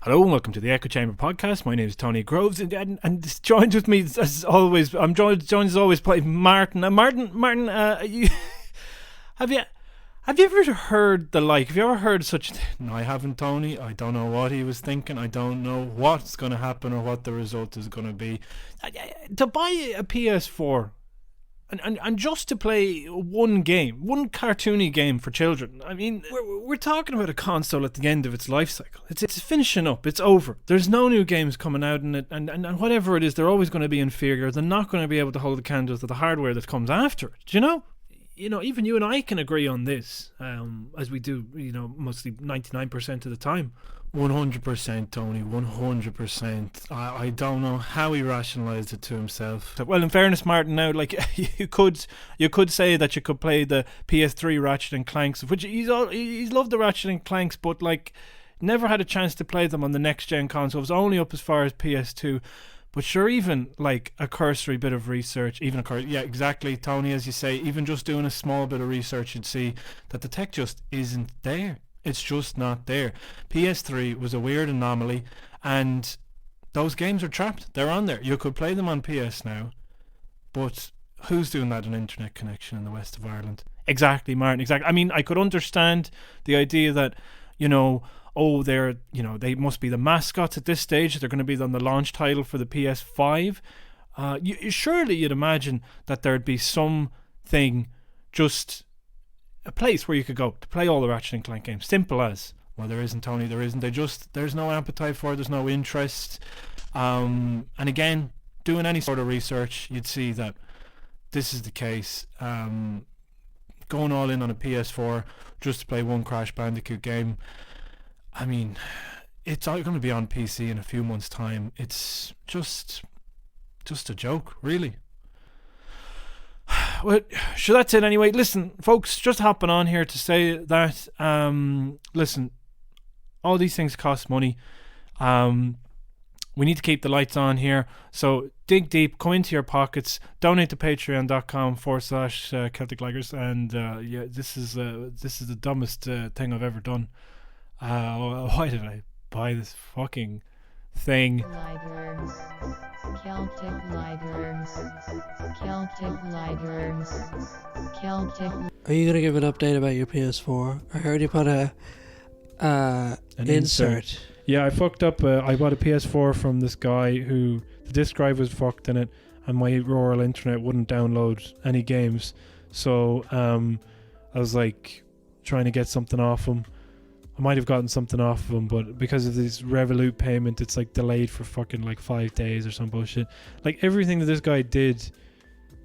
Hello and welcome to the Echo Chamber podcast. My name is Tony Groves, and joined with me as always. I'm joined as always by Martin. Martin, have you ever heard the like? Have you ever heard such? No, I haven't, Tony. I don't know what he was thinking. I don't know what's going to happen or what the result is going to be. To buy a PS4. And just to play one cartoony game for children. I mean, we're talking about a console at the end of its life cycle. It's finishing up. It's over. There's no new games coming out in it, and whatever it is, they're always going to be inferior. They're not going to be able to hold the candle to the hardware that comes after it. Do you know? Even you and I can agree on this, as we do, mostly 99% of the time. 100%, Tony, 100%. I don't know how he rationalised it to himself. Well, in fairness, Martin, now, like, you could say that you could play the PS3 Ratchet and Clanks, which he's loved the Ratchet and Clanks, but, like, never had a chance to play them on the next-gen console. It was only up as far as PS2. But sure, even like a cursory bit of research, yeah, exactly, Tony, as you say, even just doing a small bit of research, you'd see that the tech just isn't there. It's just not there. PS3 was a weird anomaly, and those games are trapped. They're on there. You could play them on PS now, but who's doing that on internet connection in the west of Ireland? Exactly, Martin, exactly. I mean, I could understand the idea that, they must be the mascots at this stage. They're going to be on the launch title for the PS5. Surely you'd imagine that there'd be something, just a place where you could go to play all the Ratchet and Clank games. Simple as. Well, there isn't, Tony. There isn't. There's no appetite for it. There's no interest. And again, doing any sort of research, you'd see that this is the case. Going all in on a PS4 just to play one Crash Bandicoot game. I mean, it's going to be on PC in a few months' time. It's just a joke, really. Well, sure, that's it anyway. Listen, folks, just hopping on here to say that, listen, all these things cost money. We need to keep the lights on here. So dig deep, go into your pockets, donate to patreon.com/Celtic Ligers. And this is the dumbest thing I've ever done. Why did I buy this fucking thing? Ligers, Celtic Ligers, Celtic Ligers, Celtic. Are you gonna give an update about your PS4? I heard you put an insert. Yeah, I fucked up. I bought a PS4 from this guy who the disk drive was fucked in it, and my rural internet wouldn't download any games. So I was like trying to get something off him. I might have gotten something off of him, but because of this Revolut payment, it's like delayed for fucking like 5 days or some bullshit. Like everything that this guy did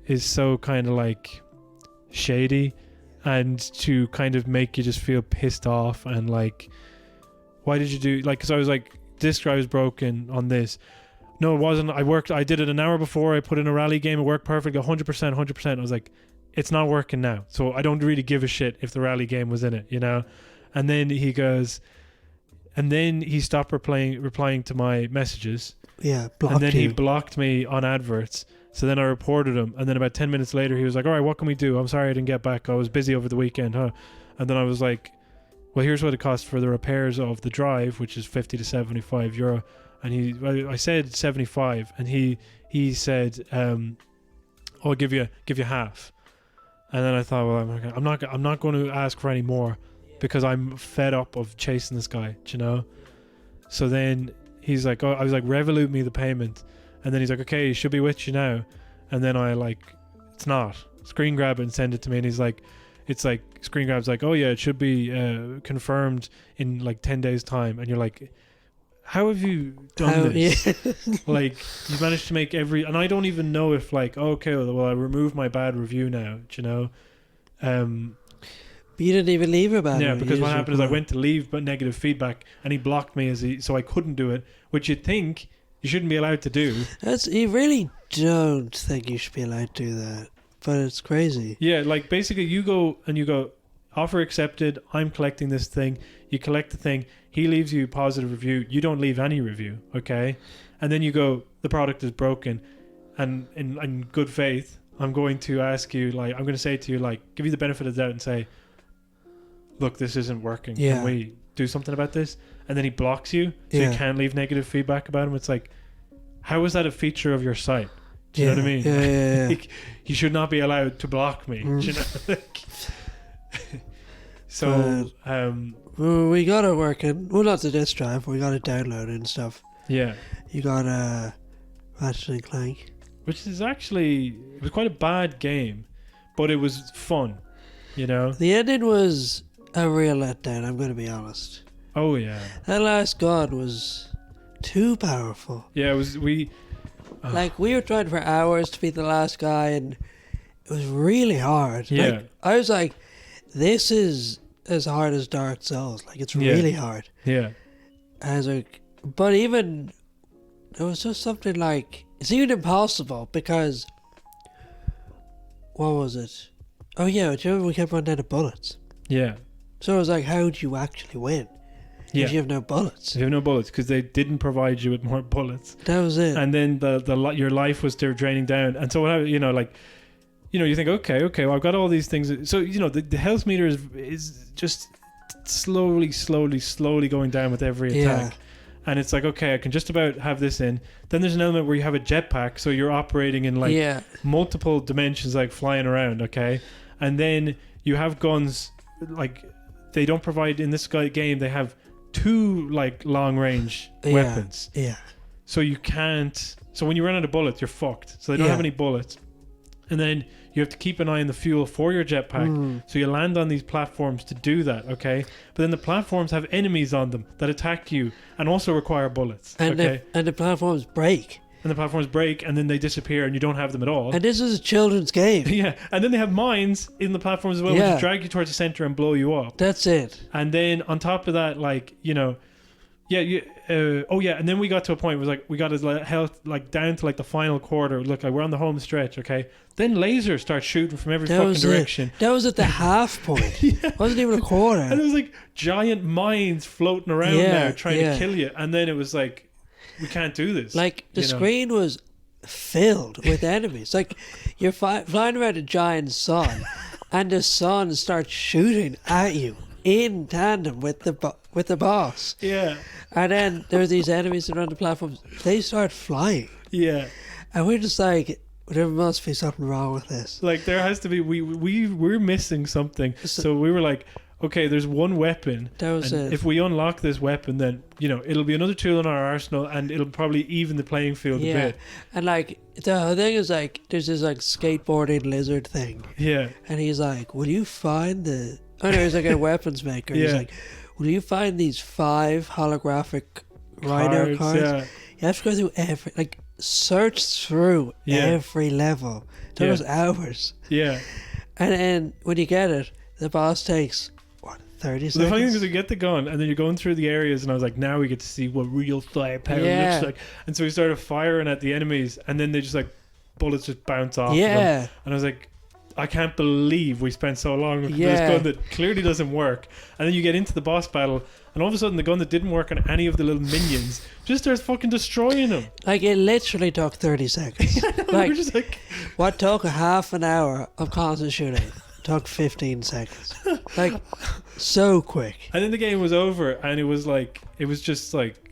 is so kind of like shady, and to kind of make you just feel pissed off and like, why did you do, like, because I was like, disk drive is broken on this. No, it wasn't. I did it an hour before. I put in a rally game. It worked perfectly, 100%. I was like, it's not working now. So I don't really give a shit if the rally game was in it, And then he goes, and then he stopped replying to my messages. Yeah, and then he blocked me on adverts. So then I reported him. And then about 10 minutes later, he was like, all right, what can we do? I'm sorry I didn't get back. I was busy over the weekend, huh? And then I was like, well, here's what it costs for the repairs of the drive, which is 50 to 75 euro. And I said 75, and he said, I'll give you half. And then I thought, well, I'm not going to ask for any more, because I'm fed up of chasing this guy, So then he's like, I was like, Revolut me the payment. And then he's like, okay, it should be with you now. And then I like, it's not. Screen grab it and send it to me. And he's like, it's like, screen grab's like, oh yeah, it should be confirmed in like 10 days time. And you're like, how have you done this? Yeah. Like, you've managed to make and I don't even know if like, okay, well, I remove my bad review now, But you didn't even leave a bad review. Yeah, because what happened is I went to leave but negative feedback, and he blocked me so I couldn't do it, which you'd think you shouldn't be allowed to do. You really don't think you should be allowed to do that, but it's crazy. Yeah, like basically you go, offer accepted, I'm collecting this thing, you collect the thing, he leaves you a positive review, you don't leave any review, okay? And then you go, the product is broken, and in good faith, I'm going to ask you, like, I'm going to say to you, like, give you the benefit of the doubt and say, look, this isn't working. Yeah. do something about this, and then he blocks you, so you can't leave negative feedback about him. It's like, how is that a feature of your site? Do you know what I mean? Yeah. Like, you should not be allowed to block me. Do you know? Like, so Well, we got it working. Well, not the disk drive, but we got it downloaded and stuff. yeah, You got Ratchet and Clank. which is actually, it was quite a bad game, but it was fun, you know. The ending was a real letdown, I'm going to be honest. Oh yeah, That last god was too powerful. yeah. It was Like, we were trying for hours to beat the last guy, and it was really hard. Yeah. Like, I was like, this is as hard as Dark Souls. Like, it's Yeah. really hard. yeah, And I was like, but even, there was just something like, it's even impossible because, what was it? Oh yeah, do you remember we kept running out of bullets? yeah. So it was like, how do you actually win? Yeah. If you have no bullets. You have no bullets because they didn't provide you with more bullets, That was it. and then your life was still draining down. And so what happened, you think, okay, well, I've got all these things. So the health meter is just slowly going down with every attack. Yeah. And it's like, okay, I can just about have this in. Then there's an element where you have a jetpack, so you're operating in like multiple dimensions, like flying around, okay? And then you have guns, like they don't provide in this game. They have 2 like long range weapons, Yeah. so you can't. So when you run out of bullets, you're fucked. So they don't have any bullets, and then you have to keep an eye on the fuel for your jetpack. So you land on these platforms to do that, okay? But then the platforms have enemies on them that attack you and also require bullets, And okay? the platforms break. And the platforms break and then they disappear and you don't have them at all. And this is a children's game. Yeah, and then they have mines in the platforms as well, Yeah. which drag you towards the center and blow you up. That's it. And then on top of that, like, and then we got to a point where it was like we got his health like down to like the final quarter. Look, like we're on the home stretch, okay? Then lasers start shooting from every fucking direction. That was at the half point. It wasn't even a quarter. And there was like giant mines floating around now trying to kill you. And then it was like, we can't do this. Like, the screen was filled with enemies. Like, you're flying around a giant sun, and the sun starts shooting at you in tandem with the boss. Yeah. And then there's these enemies around the platforms. They start flying. Yeah. And we're just like, there must be something wrong with this. Like, there has to be, we're missing something. So we were like, okay, there's one weapon. That was and it. if we unlock this weapon, then, it'll be another tool in our arsenal and it'll probably even the playing field a bit. And like, the thing is like, there's this like skateboarding lizard thing. Yeah. And he's like, will you find the... Oh no, he's like a weapons maker. He's like, will you find these 5 holographic rhino cards? Yeah. You have to go through search through every level. There was hours. Yeah. And then when you get it, the boss takes, 30 seconds? The funny thing is, you get the gun and then you're going through the areas, and I was like, now we get to see what real firepower looks like. And so we started firing at the enemies, and then they just like, bullets just bounce off of them. And I was like, I can't believe we spent so long with this gun that clearly doesn't work. And then you get into the boss battle, and all of a sudden the gun that didn't work on any of the little minions just starts fucking destroying them. Like, it literally took 30 seconds. Like, we're just like, what took a half an hour of constant shooting took 15 seconds. Like, so quick. and then the game was over, and it was just like,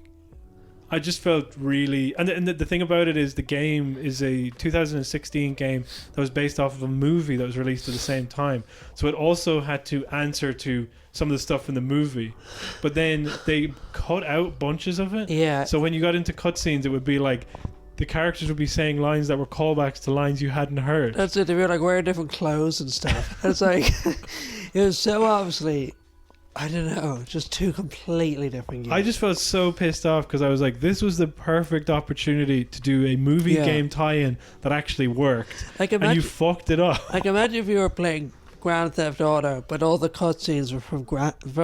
I just felt really... And the thing about it is, the game is a 2016 game that was based off of a movie that was released at the same time. So it also had to answer to some of the stuff in the movie. But then they cut out bunches of it. Yeah. So when you got into cutscenes, it would be like, the characters would be saying lines that were callbacks to lines you hadn't heard. That's it. They were like wearing different clothes and stuff. It's like, it was so obviously... I don't know, just 2 completely different games. I just felt so pissed off because I was like, this was the perfect opportunity to do a movie game tie-in that actually worked. Like, and you fucked it up. Like, imagine if you were playing Grand Theft Auto, but all the cutscenes were from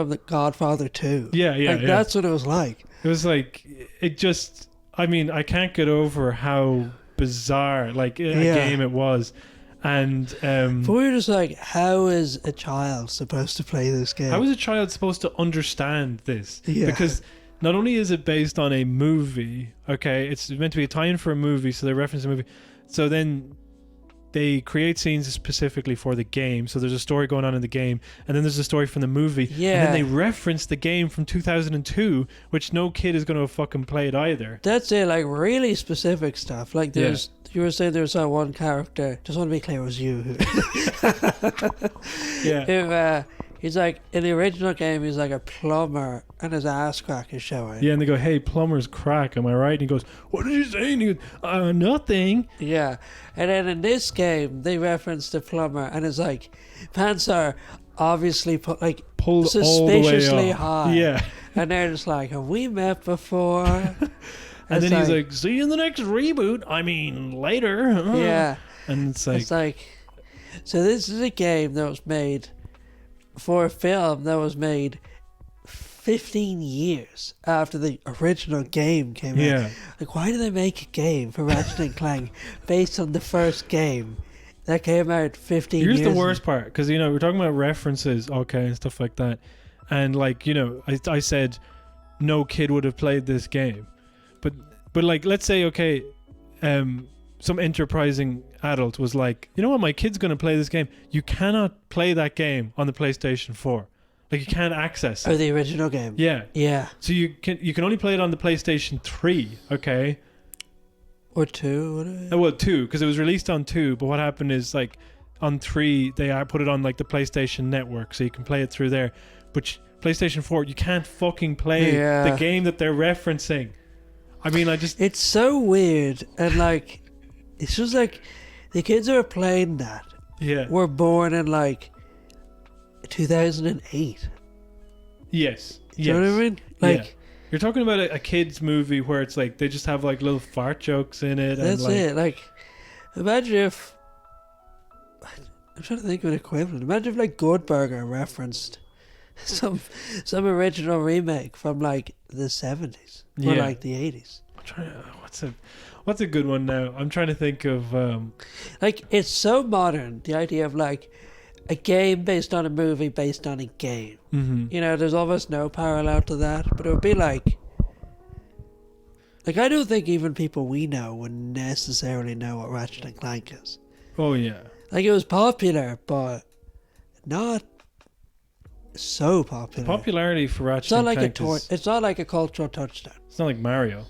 the Godfather 2. Yeah. That's what it was like. It was like, it just... I mean, I can't get over how bizarre, like, a game it was. And but we were just like, how is a child supposed to play this game? how is a child supposed to understand this? Because not only is it based on a movie, okay, it's meant to be a tie-in for a movie, so they reference a movie. So then they create scenes specifically for the game. So there's a story going on in the game, and then there's a story from the movie. Yeah. And then they reference the game from 2002, which no kid is going to have fucking played either. That's it, like really specific stuff. Like there's, you were saying there's that one character, just want to be clear, it was you. Yeah. Who, he's like, in the original game, he's like a plumber and his ass crack is showing. Yeah, and they go, hey, plumber's crack, am I right? And he goes, what did you say? And he goes, nothing. Yeah. And then in this game, they reference the plumber and it's like, pants are obviously pulled suspiciously all the way up. high. Yeah. And they're just like, have we met before? And then he's like, see you in the next reboot. I mean, later. Yeah. And it's like, so this is a game that was made for a film that was made 15 years after the original game came out. yeah. Like, why do they make a game for Ratchet and Clank based on the first game that came out 15 years Here's the worst part, because, you know, we're talking about references, okay, and stuff like that. And, like, you know, I said no kid would have played this game. But like, let's say, okay, some enterprising adult was like, you know what, my kid's going to play this game. You cannot play that game on the PlayStation 4. Like, you can't access it. Oh, the original game. Yeah. Yeah. So you can only play it on the PlayStation 3, okay? Or 2. Whatever. Well, 2, because it was released on 2, but what happened is, like, on 3, they put it on, like, the PlayStation Network, so you can play it through there. But PlayStation 4, you can't fucking play the game that they're referencing. I mean, It's so weird, and, like, it's just like, the kids who are playing that were born in, like, 2008. Yes. Do you know what I mean? Like, yeah. You're talking about a kid's movie where it's like, they just have, like, little fart jokes in it. That's and, like, it. Like, imagine if, I'm trying to think of an equivalent. Imagine if, like, Good Burger referenced some original remake from, like, the 70s or like the 80s. I'm trying to, what's a good one now? I'm trying to think of like, it's so modern, the idea of, like, a game based on a movie based on a game. You know, there's almost no parallel to that, but it would be like I don't think even people we know would necessarily know what Ratchet and Clank is. Oh yeah. Like, it was popular, but not so popular. The popularity for Ratchet and Clank it's not like a cultural touchdown. It's not like Mario.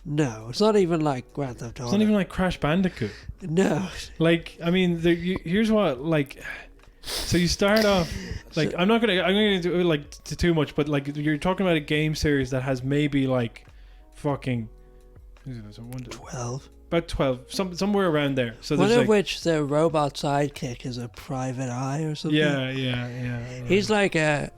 No, it's not even like Grand Theft Auto. It's not even like Crash Bandicoot. No. Like, I mean, here's what, like, so you start off, like, I'm not gonna do like too much, but like, you're talking about a game series that has maybe like fucking 12. About 12, somewhere around there. So one there's of like, which the robot sidekick is a private eye or something. yeah. He's like a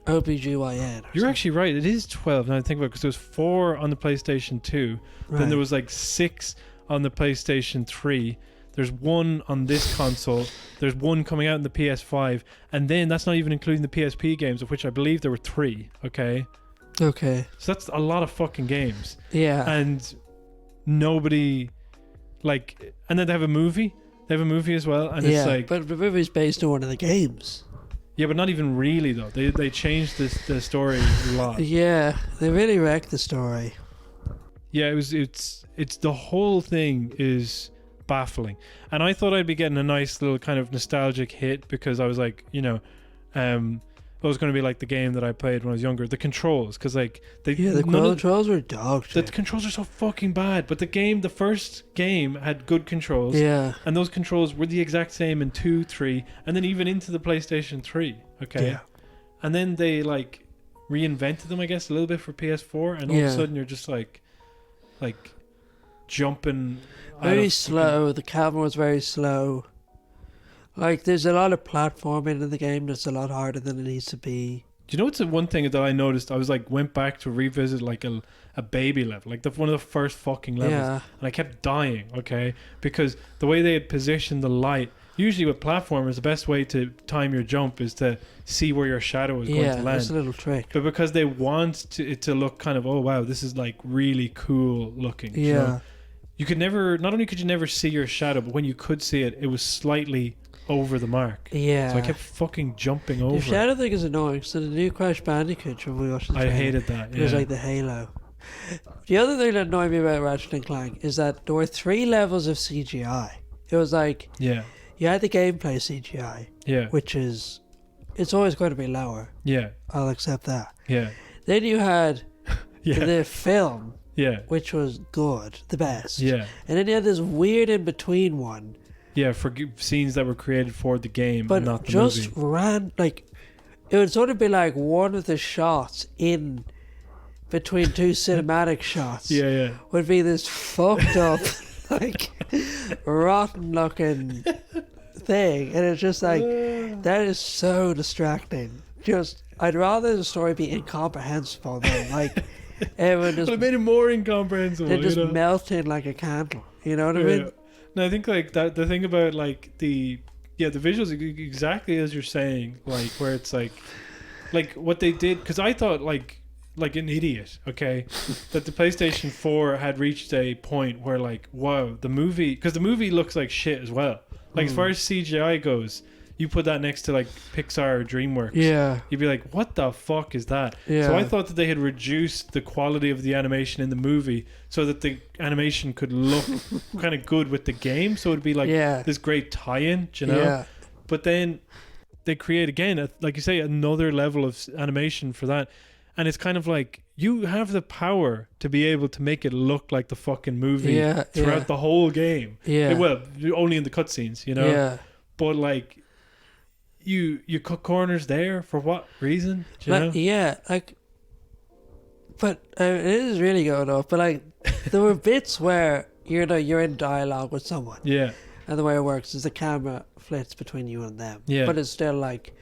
OBGYN. You're actually right. It is 12 now I think about it, because there was 4 on the PlayStation 2. Right. Then there was like 6 on the PlayStation 3. There's 1 on this console. There's 1 coming out in the PS5. And then that's not even including the PSP games, of which I believe there were 3. Okay. Okay. So that's a lot of fucking games. Yeah. And nobody, like, and then they have a movie. They have a movie as well. And it's like, but the movie's based on one of the games. yeah, but not even really though. They changed the story a lot. Yeah, they really wrecked the story. Yeah, it's the whole thing is baffling. And I thought I'd be getting a nice little kind of nostalgic hit, because I was like, you know, it was going to be like the game that I played when I was younger. The controls, because like the controls were dog shit. The controls are so fucking bad. But the first game had good controls. Yeah. And those controls were the exact same in 2, 3, and then even into the PlayStation 3. Okay. Yeah. And then they like reinvented them, I guess, a little bit for PS4, and all of a sudden you're just like jumping. Very slow. The camera was very slow. Like, there's a lot of platforming in the game that's a lot harder than it needs to be. Do you know what's the one thing that I noticed? I was like, went back to revisit like a baby level, like one of the first fucking levels, and I kept dying, okay? Because the way they had positioned the light, usually with platformers, the best way to time your jump is to see where your shadow is going to land. That's a little trick. But because they want it to look kind of, oh wow, this is like really cool looking. Yeah. You know? You could never, not only could you never see your shadow, but when you could see it, it was slightly over the mark. Yeah. So I kept fucking jumping over. The shadow thing is annoying. So the new Crash Bandicoot, when we watched the I trailer, hated that. it was like the halo. The other thing that annoyed me about Ratchet and Clank is that there were 3 levels of CGI. It was like Yeah. you had the gameplay CGI, Yeah. which is it's always going to be lower. Yeah. I'll accept that. Yeah. Then you had Yeah. the film, Yeah. which was good, the best. Yeah. And then you had this weird in between one, Yeah. For scenes that were created for the game, but and not the just movie. ran like it would sort of be like one of the shots in between two cinematic shots. Yeah. Yeah. Would be this fucked up, like rotten looking thing, and it's just like that is so distracting. Just I'd rather the story be incomprehensible than like everyone just But it made it more incomprehensible. they're just you know? melting like a candle. You know what I mean? No, I think like that. The thing about like the visuals exactly as you're saying, like where it's like what they did, because I thought like an idiot, okay, that the PlayStation 4 had reached a point where like, wow, the movie, because the movie looks like shit as well. Like as far as CGI goes, you put that next to like Pixar or DreamWorks, Yeah. you'd be like, what the fuck is that? Yeah. So I thought that they had reduced the quality of the animation in the movie so that the animation could look kind of good with the game. So it'd be like this great tie-in, do you know? Yeah. But then they create again, like you say, another level of animation for that. And it's kind of like, you have the power to be able to make it look like the fucking movie throughout the whole game. Yeah. Well, only in the cutscenes, you know? Yeah. But like, you cut corners there for what reason? Do you know? Yeah, like, but it is really good enough. But like, there were bits where you're in dialogue with someone. Yeah. And the way it works is the camera flits between you and them. Yeah. But it's still like,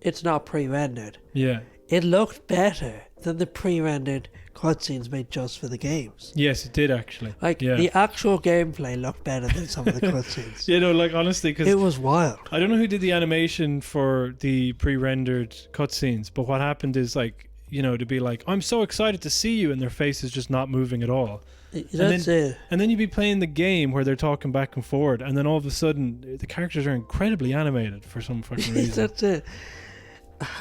it's not pre-rendered. Yeah. It looked better than the pre-rendered cutscenes made just for the games. Yes, it did actually. Like, the actual gameplay looked better than some of the cutscenes. You know, like honestly, because It was wild. I don't know who did the animation for the pre-rendered cutscenes, but what happened is like, you know, to be like, I'm so excited to see you, and their face is just not moving at all. That's it. And then you'd be playing the game where they're talking back and forward, and then all of a sudden the characters are incredibly animated for some fucking reason. That's it.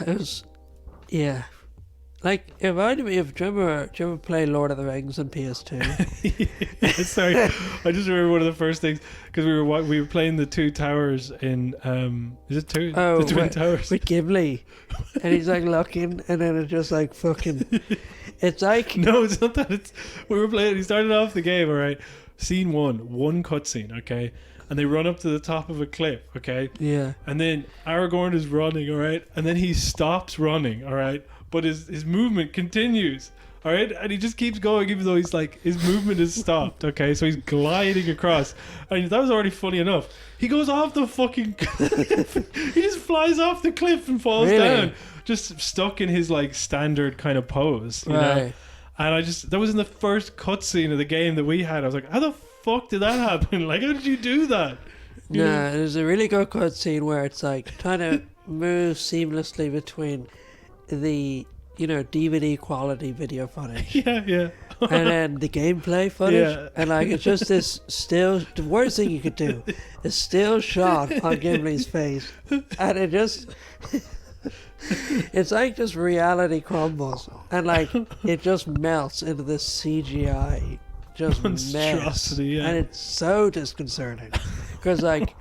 It was, yeah. Like, do you ever play Lord of the Rings on PS2? Yeah, sorry, I just remember one of the first things, because we were playing the two towers in is it two? Oh, the twin towers with Ghibli, and he's like looking, and then it's just like fucking. It's like no, it's not that. It's we were playing. He started off the game, all right. Scene one cutscene, okay, and they run up to the top of a cliff, okay, yeah, and then Aragorn is running, all right, and then he stops running, all right, but his movement continues. All right, and he just keeps going even though he's like, his movement is stopped, okay? So he's gliding across. And that was already funny enough. He goes off the fucking cliff. He just flies off the cliff and falls down. Just stuck in his like standard kind of pose, you know? And that was in the first cutscene of the game that we had. I was like, how the fuck did that happen? Like, how did you do that? Nah, there's a really good cutscene where it's like trying to move seamlessly between the DVD quality video footage Yeah. and then the gameplay footage, Yeah. and like it's just this still. The worst thing you could do is still shot on Gimli's face, and it just it's like just reality crumbles, and like it just melts into this CGI just mess, monstrosity, and it's so disconcerting because like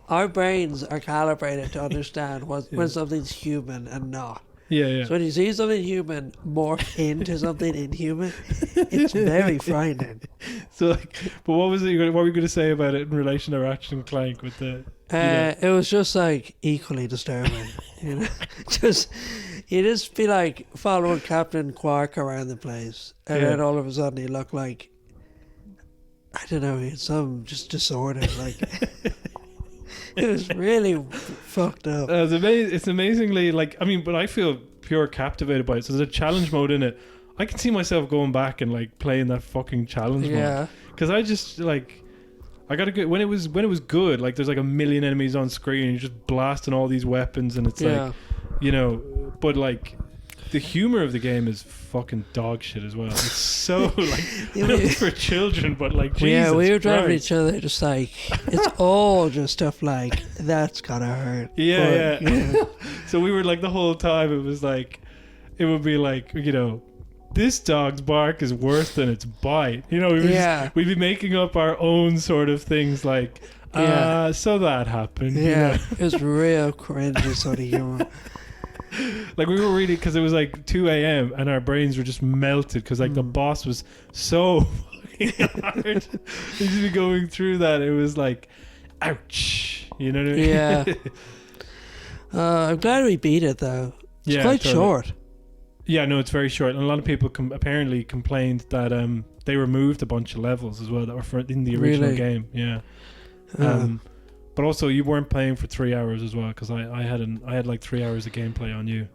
our brains are calibrated to understand when something's human and not. Yeah. So when you see something human morph into something inhuman, it's very frightening. So, like, but what was it? What were you going to say about it in relation to Ratchet and Clank with the? It was just like equally disturbing, Just you just be like following Captain Quark around the place, and then all of a sudden he looked like I don't know, he had some just disorder, like. It was really fucked up. It's amazingly like, I mean, but I feel pure captivated by it. So there's a challenge mode in it. I can see myself going back and like playing that fucking challenge mode. Because I just like, I gotta go when it was good. Like there's like a million enemies on screen, and you're just blasting all these weapons, and it's like, but like. The humor of the game is fucking dog shit as well. It's so like I know it's for children, but like Jesus yeah, we were driving Christ. each other just like it's all just stuff like that's gotta hurt. Yeah. So we were like the whole time it was like it would be like this dog's bark is worse than its bite. We'd be making up our own sort of things like Yeah. So that happened. Yeah, it was real cringy sort of humor. Like we were reading because it was like 2 a.m. and our brains were just melted because like the boss was so fucking hard. We just be going through that. It was like, ouch. You know what I mean? Yeah. I'm glad we beat it though. It's quite totally. short. Yeah, no, it's very short. And a lot of people apparently complained that they removed a bunch of levels as well that were in the original Really? game. Yeah. But also you weren't playing for 3 hours as well because I had like 3 hours of gameplay on you.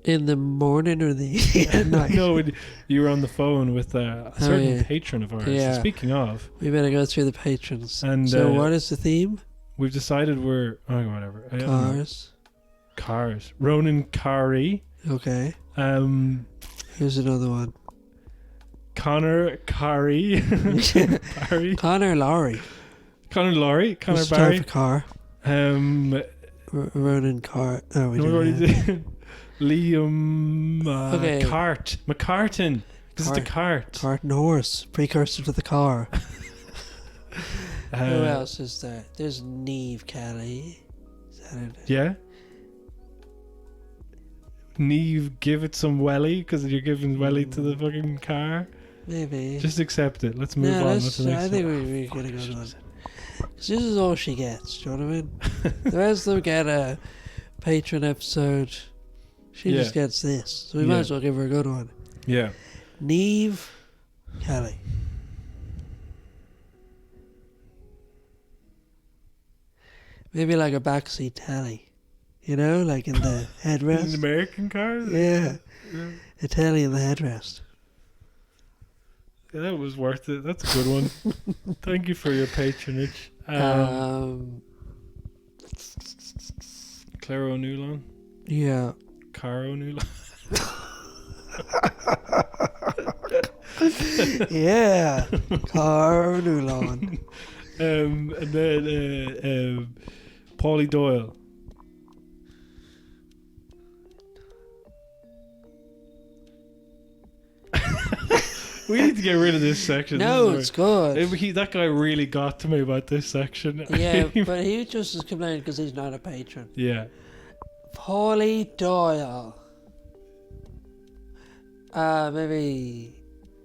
In the morning or the at night? No, you were on the phone with a certain patron of ours. Yeah. So speaking of, We better go through the patrons. And, so what is the theme? we've decided whatever. I don't know. Cars. Ronan Kari. Okay. Here's another one. Connor Kari. Barry. Connor Lowry. Connor Laurie. Connor Let's Barry. start car. Ronan Car. Oh, we did. Liam Okay. Cart. McCartan. This is the cart. Cart and horse. Precursor to the car. Who else is there? There's Neve Kelly. Is that it? Yeah. Neve, give it some welly because you're giving welly to the fucking car. Maybe. Just accept it. Let's move on. What's the next I think one? we're going to go on. Because this is all she gets. Do you know what I mean? The rest of them get a patron episode. She just gets this. So we might as well give her a good one. Yeah. Neve Kelly. Maybe like a backseat telly. You know, like in the headrest. In American cars? Yeah. A telly in the headrest. Yeah, that was worth it. That's a good one. Thank you for your patronage. Claire O'Neilan. Yeah. Cara O'Neilan. Yeah. Car Nulon. And then Paulie Doyle. We need to get rid of this section. No, it's good. That guy really got to me about this section. Yeah, but he just is complaining because he's not a patron. Yeah. Paulie Doyle. Maybe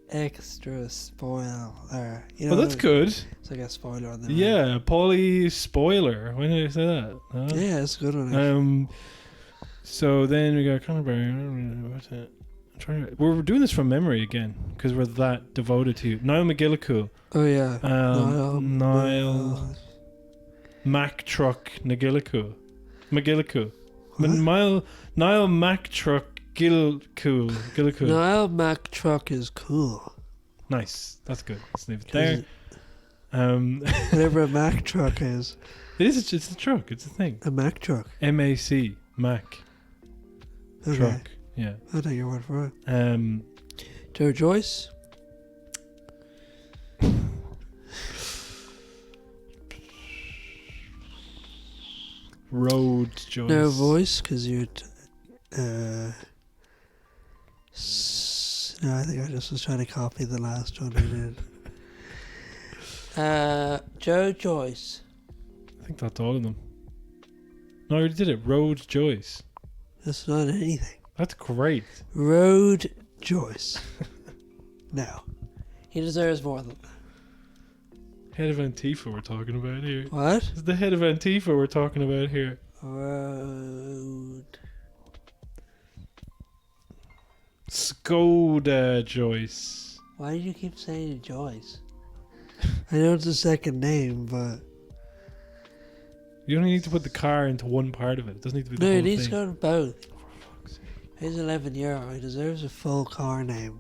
extra spoiler. You know, Well, that's good. It's like a spoiler on the Yeah, Paulie Spoiler. When did I say that? Huh? Yeah, it's a good one. So then we got Conor Barry. What's it? We're doing this from memory again because we're that devoted to you. Niall McGillicuddy. Oh yeah. Niall Mac Truck McGillicuddy. Niall Mac Truck Gillicuddy. Niall Mac Truck is cool. Nice. That's good. Let's leave it there. Whatever a Mac truck is. It's a truck. It's a thing. A Mac truck. MAC. Mac. Okay. Truck. Yeah. I'll take your word for it. Joe Joyce. Road Joyce. No voice because you'd. No, I think I just was trying to copy the last one I did. Joe Joyce. I think that's all of them. No, I already did it. Road Joyce. That's not anything. That's great. Road Joyce. No. He deserves more than that. Head of Antifa we're talking about here. What? It's the head of Antifa we're talking about here. Road. Skoda Joyce. Why do you keep saying Joyce? I know it's a second name, but... You only need to put the car into one part of it. It doesn't need to be the No, whole it needs thing. to go to both. He's 11 year old. He deserves a full car name.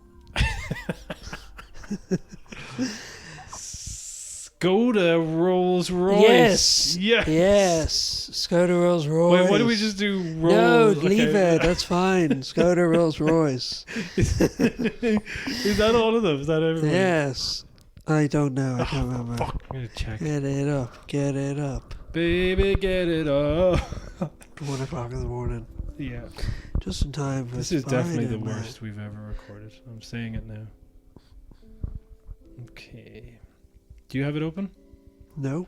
Skoda Rolls Royce. Yes. Yes. Yes. Skoda Rolls Royce. Wait, what do we just do? No, leave it. That's fine. Skoda Rolls Royce. Is that all of them? Is that everyone? Yes. I don't know. I can't remember. Fuck, I'm gonna check. Get it up. Get it up. Baby, get it up. 1 o'clock in the morning. Yeah. Just in time for This is definitely the Spider-Man. worst we've ever recorded. I'm saying it now. Okay. Do you have it open? No.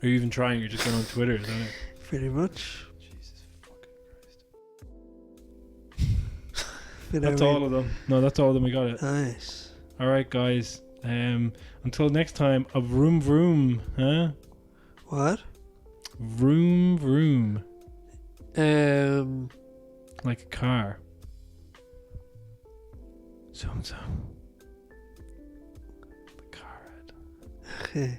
Are you even trying? You're just going on Twitter, is that it? Pretty much. Jesus fucking Christ. You know That's what I all of them. No, that's all of them. We got it. mean? Nice. All right, guys. Until next time, a vroom vroom, huh? What? Vroom vroom, like a car. Zoom zoom. The car head.